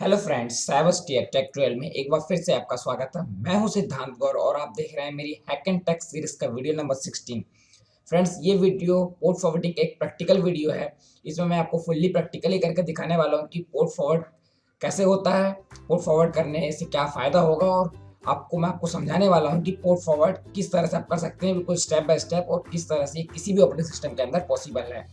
Hello friends, साइबरस्टीयर take trail में एक बार फिर से आपका स्वागत है। मैं हूं सिद्धांत गौर और आप देख रहे हैं मेरी हैक एंड टेक सीरीज का वीडियो नंबर 16। फ्रेंड्स, ये वीडियो पोर्ट फॉरवर्डिंग एक प्रैक्टिकल वीडियो है। इसमें मैं आपको फुल्ली प्रैक्टिकली करके दिखाने वाला हूं कि पोर्ट फॉरवर्ड कैसे होता है, पोर्ट फॉरवर्ड करने से क्या फ़ायदा होगा और मैं आपको समझाने वाला हूं कि पोर्ट फॉरवर्ड किस तरह से आप कर सकते हैं, बिल्कुल स्टेप बाय स्टेप, और किस तरह से किसी भी ऑपरेटिंग सिस्टम के अंदर पॉसिबल है।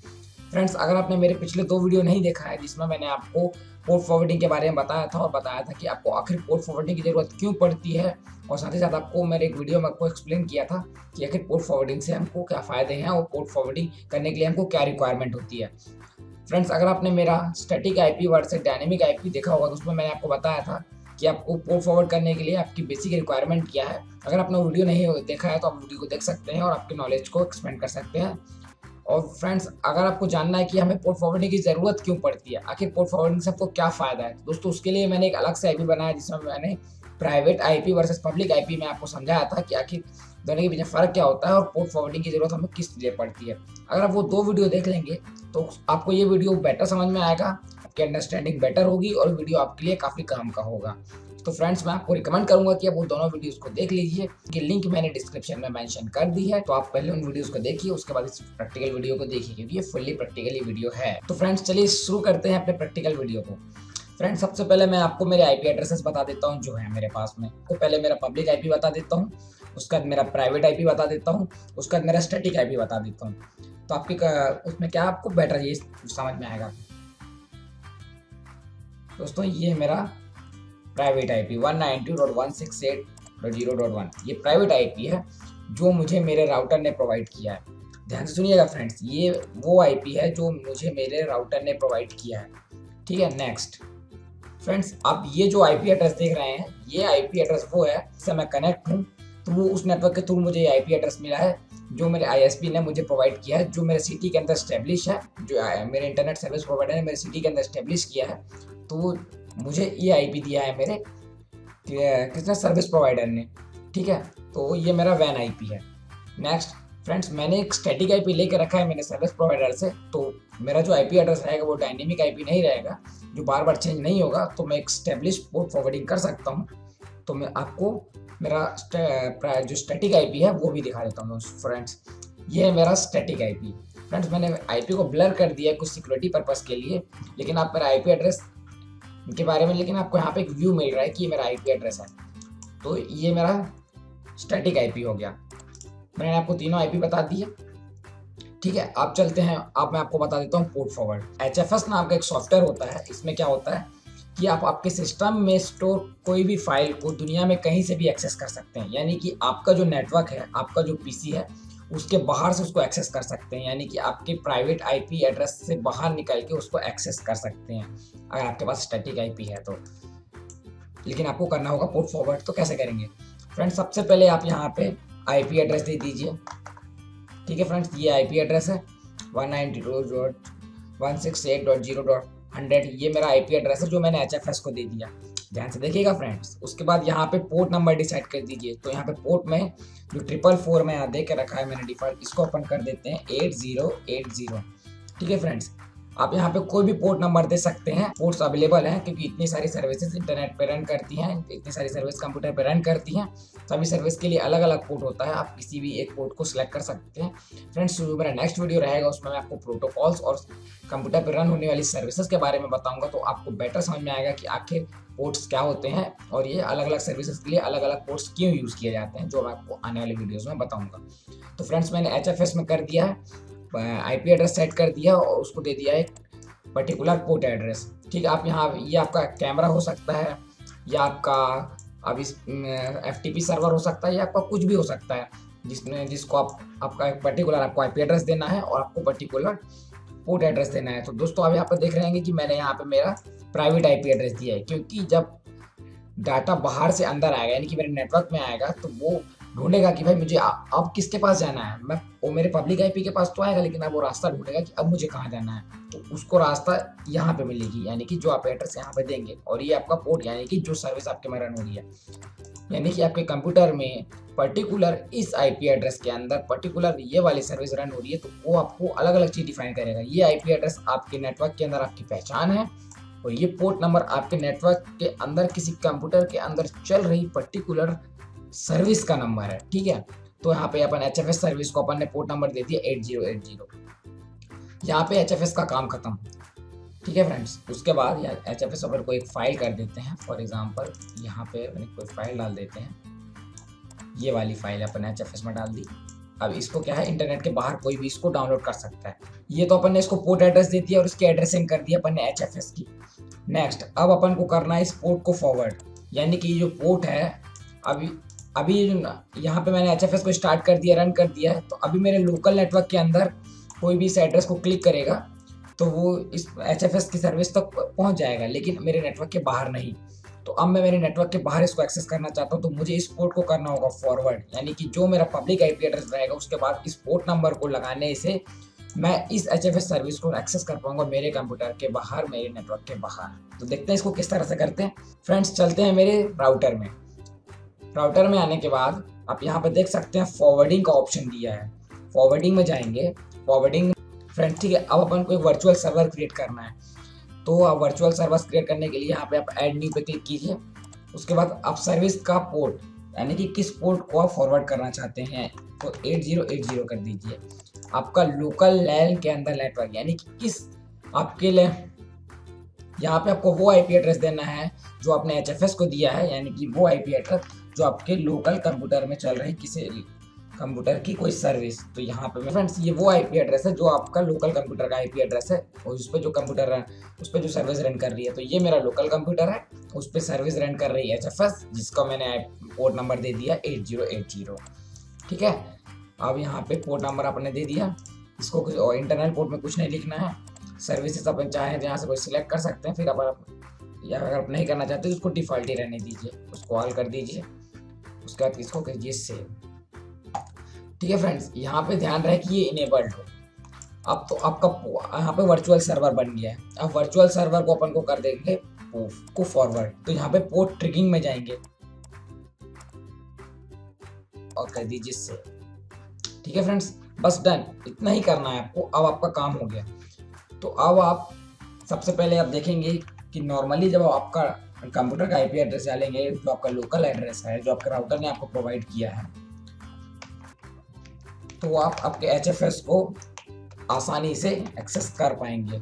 फ्रेंड्स, अगर आपने मेरे पिछले 2 वीडियो नहीं देखा है जिसमें मैंने आपको पोर्ट फॉरवर्डिंग के बारे में बताया था और बताया था कि आपको आखिर पोर्ट फॉरवर्डिंग की ज़रूरत क्यों पड़ती है, और साथ ही साथ आपको मेरे एक वीडियो में आपको एक्सप्लेन किया था कि आखिर पोर्ट फॉरवर्डिंग से हमको क्या फ़ायदे हैं और पोर्ट फॉरवर्डिंग करने के लिए हमको क्या रिक्वायरमेंट होती है। फ्रेंड्स, अगर आपने मेरा static IP versus dynamic IP देखा होगा तो उसमें मैंने आपको बताया था कि आपको पोर्ट फॉरवर्ड करने के लिए आपकी बेसिक रिक्वायरमेंट क्या है। अगर आपने वीडियो नहीं देखा है तो आप वीडियो को देख सकते हैं और आपकी नॉलेज को एक्सपेंड कर सकते हैं। और फ्रेंड्स, अगर आपको जानना है कि हमें पोर्ट फॉरवर्डिंग की ज़रूरत क्यों पड़ती है, आखिर पोर्ट फॉरवर्डिंग से आपको क्या फ़ायदा है, दोस्तों उसके लिए मैंने एक अलग से आईपी बनाया जिसमें मैंने private IP versus public IP में आपको समझाया था कि आखिर दोनों के बीच फ़र्क क्या होता है और पोर्ट फॉरवर्डिंग की ज़रूरत हमें किस लिए पड़ती है। अगर आप वो 2 वीडियो देख लेंगे तो आपको ये वीडियो बेटर समझ में आएगा, आपकी अंडरस्टैंडिंग बेटर होगी और वीडियो आपके लिए काफ़ी काम का होगा। तो फ्रेंड्स, मैं आपको रिकमेंड करूंगा कि आप वो दोनों वीडियोस को देख लीजिए, कि लिंक मैंने डिस्क्रिप्शन में मेंशन कर दी है। तो आप पहले उन वीडियोस को देखिए, उसके बाद इस प्रैक्टिकल वीडियो को देखिए, क्योंकि ये फुल्ली प्रैक्टिकली वीडियो है। तो फ्रेंड्स, चलिए शुरू करते हैं अपने प्रैक्टिकल वीडियो को। फ्रेंड्स, सबसे पहले मैं आपको मेरे आईपी एड्रेसेस बता देता हूँ जो है मेरे पास में। तो पहले मेरा पब्लिक आईपी बता देता हूँ, उसका मेरा प्राइवेट आईपी बता देता हूँ, उसका मेरा स्टैटिक आईपी बता देता हूँ। तो आपकी उसमें क्या आपको बेटर ये समझ में आएगा। दोस्तों, ये मेरा प्राइवेट आईपी 192.168.0.1 ये प्राइवेट आईपी है जो मुझे मेरे राउटर ने प्रोवाइड किया है। ध्यान से सुनिएगा फ्रेंड्स, ये वो आईपी है जो मुझे मेरे राउटर ने प्रोवाइड किया है। ठीक है, नेक्स्ट फ्रेंड्स, आप ये जो आईपी एड्रेस देख रहे हैं, ये आईपी एड्रेस वो है जिससे मैं कनेक्ट हूँ। तो वो उस नेटवर्क के थ्रू मुझे ये आईपी एड्रेस मिला है जो मेरे आईएसपी ने मुझे प्रोवाइड किया है, जो मेरे सिटी के अंदर स्टेब्लिश है, जो मेरे इंटरनेट सर्विस प्रोवाइडर ने मेरे सिटी के अंदर स्टेब्लिश किया है। तो मुझे ये आईपी दिया है मेरे किसने, सर्विस प्रोवाइडर ने। ठीक है, तो ये मेरा वैन आईपी है। नेक्स्ट फ्रेंड्स, मैंने एक स्टैटिक आईपी लेके रखा है मेरे सर्विस प्रोवाइडर से, तो मेरा जो आईपी एड्रेस रहेगा वो डायनेमिक आईपी नहीं रहेगा, जो बार बार चेंज नहीं होगा। तो मैं एक स्टेब्लिश पोर्ट फॉरवर्डिंग कर सकता हूँ। तो मैं आपको मेरा जो स्टैटिक आईपी है वो भी दिखा देता हूँ। फ्रेंड्स, ये है मेरा स्टैटिक आईपी। फ्रेंड्स, मैंने आईपी को ब्लर कर दिया है कुछ सिक्योरिटी पर्पस के लिए, लेकिन आप मेरा आईपी एड्रेस के बारे में, लेकिन आपको यहाँ पे एक व्यू मिल रहा है कि ये मेरा आईपी एड्रेस है। तो ये मेरा स्टैटिक आईपी हो गया। मैंने आपको तीनों आईपी बता दिए। ठीक है, आप चलते हैं, अब मैं आपको बता देता हूँ पोर्ट फॉरवर्ड। एचएफएस नाम का एक सॉफ्टवेयर होता है। इसमें क्या होता है कि आप आपके सिस्टम में स्टोर कोई भी फाइल को दुनिया में कहीं से भी एक्सेस कर सकते हैं। यानी कि आपका जो नेटवर्क है, आपका जो पीसी है, उसके बाहर से उसको एक्सेस कर सकते हैं। यानी कि आपके प्राइवेट आईपी एड्रेस से बाहर निकल के उसको एक्सेस कर सकते हैं अगर आपके पास स्टैटिक आईपी है तो। लेकिन आपको करना होगा पोर्ट फॉरवर्ड। तो कैसे करेंगे फ्रेंड्स, सबसे पहले आप यहाँ पे आईपी एड्रेस दे दीजिए। ठीक है फ्रेंड्स, ये आईपी एड्रेस है 192.168.0.100। ये मेरा आईपी एड्रेस है जो मैंने एचएफएस को दे दिया। ध्यान से देखिएगा फ्रेंड्स। उसके बाद यहाँ पे पोर्ट नंबर डिसाइड कर दीजिए। तो यहाँ पे पोर्ट में जो 444 में यहाँ दे के रखा है मैंने डिफॉल्ट, इसको ओपन कर देते हैं 8080। ठीक है फ्रेंड्स, आप यहाँ पे कोई भी पोर्ट नंबर दे सकते हैं। पोर्ट्स अवेलेबल हैं क्योंकि इतनी सारी सर्विसेज इंटरनेट पे रन करती हैं, इतनी सारी सर्विस कंप्यूटर पे रन करती हैं। सभी सर्विस के लिए अलग अलग पोर्ट होता है, आप किसी भी एक पोर्ट को सिलेक्ट कर सकते हैं। फ्रेंड्स, जो मेरा नेक्स्ट वीडियो रहेगा उसमें मैं आपको प्रोटोकॉल्स और कंप्यूटर पर रन होने वाली सर्विसेज के बारे में बताऊंगा। तो आपको बेटर समझ में आएगा कि आखिर पोर्ट्स क्या होते हैं और ये अलग अलग सर्विसेज के लिए अलग अलग पोर्ट्स क्यों यूज़ किए जाते हैं, जो मैं आपको आने वाले वीडियोज़ में बताऊँगा। तो फ्रेंड्स, मैंने एचएफएस में कर दिया है, आईपी एड्रेस सेट कर दिया और उसको दे दिया एक पर्टिकुलर पोर्ट एड्रेस। ठीक है, आप यहाँ, ये आपका कैमरा हो सकता है या आपका अब इस एफटीपी सर्वर हो सकता है या आपका कुछ भी हो सकता है जिसको आपका एक पर्टिकुलर आपको आईपी एड्रेस देना है और आपको पर्टिकुलर पोर्ट एड्रेस देना है। तो दोस्तों, आप यहाँ पर देख रहे हैं कि मैंने यहाँ पे मेरा प्राइवेट आईपी एड्रेस दिया है, क्योंकि जब डाटा बाहर से अंदर आएगा यानी कि मेरे नेटवर्क में आएगा तो वो ढूंढेगा कि भाई मुझे अब किसके पास जाना है। वो मेरे पब्लिक आईपी के पास तो आएगा, लेकिन अब वो रास्ता ढूंढेगा कि अब मुझे कहाँ जाना है। तो उसको रास्ता यहाँ पे मिलेगी, यानी कि जो आप एड्रेस यहाँ पे देंगे। और ये आपका पोर्ट, यानी कि जो सर्विस आपके में रन हो रही है, यानी कि आपके कंप्यूटर में पर्टिकुलर इस आईपी एड्रेस के अंदर पर्टिकुलर ये वाली सर्विस रन हो रही है, तो वो आपको अलग अलग चीज़ डिफाइन करेगा। ये आईपी एड्रेस आपके नेटवर्क के अंदर आपकी पहचान है और ये पोर्ट नंबर आपके नेटवर्क के अंदर किसी कंप्यूटर के अंदर चल रही पर्टिकुलर सर्विस का नंबर है, ठीक है। तो यहाँ पे अपन HFS सर्विस को अपन ने पोर्ट नंबर दे दिया 8080। यहाँ पे HFS का काम खत्म, ठीक है फ्रेंड्स। उसके बाद HFS अपन को एक फाइल कर देते हैं। फॉर एग्जांपल यहाँ पे अपन कोई फाइल डाल देते हैं, ये वाली फाइल अपन HFS में डाल दी। अब इसको क्या है, इंटरनेट के बाहर कोई भी इसको डाउनलोड कर सकता है। ये तो अपन ने इसको पोर्ट एड्रेस दे दिया और इसकी एड्रेसिंग कर दी अपन ने HFS की। नेक्स्ट अब अपन को करना है इस पोर्ट को फॉरवर्ड, यानी कि ये जो पोर्ट है अभी ये जो यहाँ पे मैंने HFS को स्टार्ट कर दिया, रन कर दिया है। तो अभी मेरे लोकल नेटवर्क के अंदर कोई भी इस एड्रेस को क्लिक करेगा तो वो इस HFS की सर्विस तक पहुँच जाएगा, लेकिन मेरे नेटवर्क के बाहर नहीं। तो अब मैं मेरे नेटवर्क के बाहर इसको एक्सेस करना चाहता हूँ, तो मुझे इस पोर्ट को करना होगा फॉरवर्ड, यानी कि जो मेरा पब्लिक IP एड्रेस रहेगा उसके बाद इस पोर्ट नंबर को लगाने से मैं इस HFS सर्विस को एक्सेस कर पाऊंगा मेरे कंप्यूटर के बाहर, मेरे नेटवर्क के बाहर। तो देखते हैं इसको किस तरह से करते हैं फ्रेंड्स। चलते हैं मेरे राउटर में। राउटर में आने के बाद आप यहाँ पर देख सकते हैं फॉरवर्डिंग का ऑप्शन दिया है। फॉरवर्डिंग में जाएंगे, फॉरवर्डिंग फ्रेंड्स, ठीक है। अब अपन को एक वर्चुअल सर्वर क्रिएट करना है। तो आप वर्चुअल सर्वर क्रिएट करने के लिए यहाँ पे आप ऐड न्यू पे क्लिक कीजिए। उसके बाद आप सर्विस का पोर्ट, यानी कि किस पोर्ट को आप फॉरवर्ड करना चाहते हैं, तो 8080 कर दीजिए। आपका लोकल लैन के अंदर नेटवर्क, यानी कि किस आपके यहाँ पे आपको वो IP एड्रेस देना है जो आपने HFS को दिया है, यानी कि वो IP एड्रेस जो आपके लोकल कंप्यूटर में चल रही किसी कंप्यूटर की कोई सर्विस। तो यहाँ पे फ्रेंड्स ये वो IP एड्रेस है जो आपका लोकल कंप्यूटर का IP एड्रेस है, और उस पर जो कंप्यूटर है उस पर जो सर्विस रन कर रही है। तो ये मेरा लोकल कंप्यूटर है, उस पर सर्विस रन कर रही है HFS, जिसका मैंने पोर्ट नंबर दे दिया 8080, ठीक है। अब यहाँ पे पोर्ट नंबर आपने दे दिया, इसको कुछ और इंटरनल पोर्ट में कुछ नहीं लिखना है। सर्विसेज अपन चाहें तो यहाँ से कोई सिलेक्ट कर सकते हैं, फिर अपन या अगर आप नहीं करना चाहते तो उसको डिफॉल्ट ही रहने दीजिए, उसको ऑल कर दीजिए। उसके बाद इसको कीजिए सेव, ठीक है फ्रेंड्स। यहाँ पे ध्यान रहे कि ये इनेबल्ड हो। अब तो आपका यहाँ पे वर्चुअल सर्वर बन गया है। अब वर्चुअल सर्वर को अपन को कर देंगे को फॉरवर्ड। तो यहाँ पे पोर्ट ट्रिगिंग में जाएंगे और कर दीजिए सेव, ठीक है फ्रेंड्स। बस डन, इतना ही करना है आपको। अब आपका काम हो गया। तो अब आप सबसे पहले आप देखेंगे कि नॉर्मली जब आपका कंप्यूटर का IP एड्रेस डालेंगे, जो आपका लोकल एड्रेस है जो आपके राउटर ने आपको प्रोवाइड किया है, तो आप आपके HFS को आसानी से एक्सेस कर पाएंगे।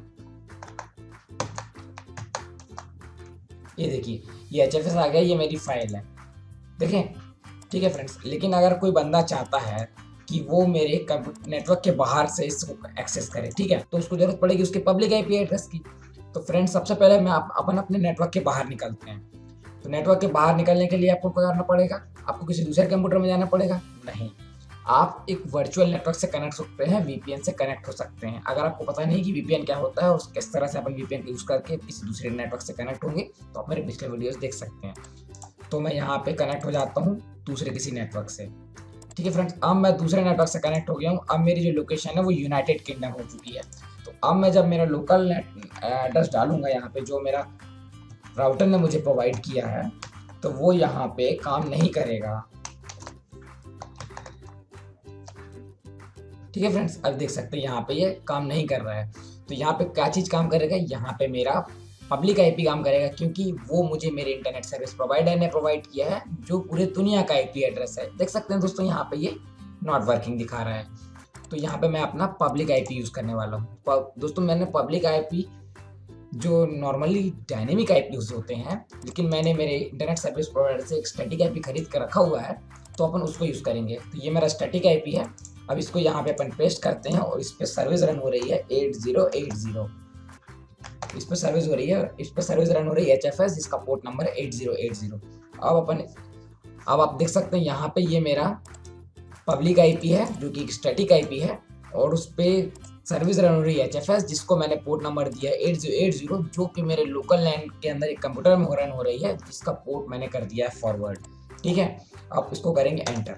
ये देखिए ये HFS आ गया, ये मेरी फाइल है, देखें, ठीक है फ्रेंड्स। लेकिन अगर कोई बंदा चाहता है कि वो मेरे नेटवर्क के बाहर से इसको एक्सेस करे, ठीक है, तो उसको जरूरत पड़ेगी उसके पब्लिक IP एड्रेस की। तो फ्रेंड्स सबसे पहले मैं अपन अपने नेटवर्क के बाहर निकलते हैं। तो नेटवर्क के बाहर निकलने के लिए आपको क्या करना पड़ेगा, आपको किसी दूसरे कंप्यूटर में जाना पड़ेगा? नहीं, आप एक वर्चुअल नेटवर्क से कनेक्ट हो सकते हैं, VPN से कनेक्ट हो सकते हैं। अगर आपको पता नहीं कि VPN क्या होता है और किस तरह से अपन VPN यूज़ करके किसी दूसरे नेटवर्क से कनेक्ट होंगे, तो आप मेरे पिछले वीडियोस देख सकते हैं। तो मैं यहाँ पे कनेक्ट हो जाता हूँ दूसरे किसी नेटवर्क से, ठीक है फ्रेंड्स। अब मैं दूसरे नेटवर्क से कनेक्ट हो गया हूँ। अब मेरी जो लोकेशन है वो यूनाइटेड किंगडम हो चुकी है। तो अब मैं जब मेरा लोकल एड्रेस डालूंगा यहाँ पे जो मेरा राउटर ने मुझे प्रोवाइड किया है, तो वो यहाँ पे काम नहीं करेगा, ठीक है फ्रेंड्स। अब देख सकते हैं यहाँ पे ये काम नहीं कर रहा है। तो यहाँ पे क्या चीज़ काम करेगा, यहाँ पे मेरा पब्लिक IP काम करेगा, क्योंकि वो मुझे मेरे इंटरनेट सर्विस प्रोवाइडर ने प्रोवाइड किया है जो पूरे दुनिया का IP एड्रेस है। देख सकते हैं दोस्तों यहाँ पे ये नॉट वर्किंग दिखा रहा है। तो यहाँ पे मैं अपना पब्लिक IP यूज़ करने वाला हूँ। दोस्तों मैंने पब्लिक IP जो नॉर्मली डायनेमिक IP यूज़ होते हैं, लेकिन मैंने मेरे इंटरनेट सर्विस प्रोवाइडर से एक स्टैटिक IP खरीद कर रखा हुआ है, तो अपन उसको यूज़ करेंगे। तो ये मेरा स्टैटिक IP है। अब इसको यहाँ पे अपन पेस्ट करते हैं और इस पर सर्विस रन हो रही है 8080, इस पर सर्विस हो रही है, इस पर सर्विस रन हो रही है HFS जिसका पोर्ट नंबर है 8080। अब आप देख सकते हैं यहाँ पे ये मेरा पब्लिक IP है जो कि स्टैटिक IP है, और उस पर सर्विस रन हो रही है HFS जिसको मैंने पोर्ट नंबर दिया है 8080, जो कि मेरे लोकल लैन के अंदर एक कंप्यूटर में रन हो रही है, जिसका पोर्ट मैंने कर दिया है फॉरवर्ड, ठीक है। आप इसको करेंगे एंटर।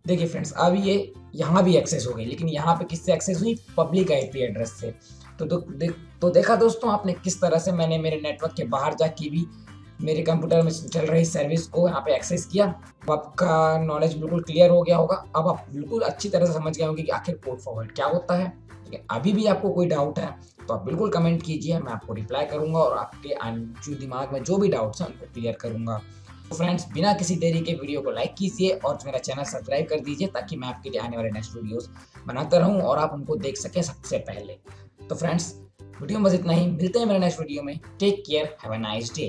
देखिए फ्रेंड्स अब ये यहाँ भी एक्सेस हो गई, लेकिन यहाँ पे किससे एक्सेस हुई, पब्लिक IP एड्रेस से। तो देखा दोस्तों आपने किस तरह से मैंने मेरे नेटवर्क के बाहर जाके भी मेरे कंप्यूटर में चल रही सर्विस को यहाँ पे एक्सेस किया। अब आपका नॉलेज बिल्कुल क्लियर हो गया होगा। अब आप बिल्कुल अच्छी तरह से समझ गए होंगे कि आखिर पोर्ट फॉरवर्ड क्या होता है। अभी भी आपको कोई डाउट है तो आप बिल्कुल कमेंट कीजिए, मैं आपको रिप्लाई करूंगा और आपके जो दिमाग में जो भी डाउट्स हैं उनको क्लियर करूंगा। तो फ्रेंड्स, बिना किसी देरी के वीडियो को लाइक कीजिए और मेरा चैनल सब्सक्राइब कर दीजिए ताकि मैं आपके लिए आने वाले नेक्स्ट वीडियोस बनाता रहूं और आप उनको देख सकें सबसे पहले। तो फ्रेंड्स, वीडियो में बस इतना ही, मिलते हैं मेरे नेक्स्ट वीडियो में। Take care, have a nice day.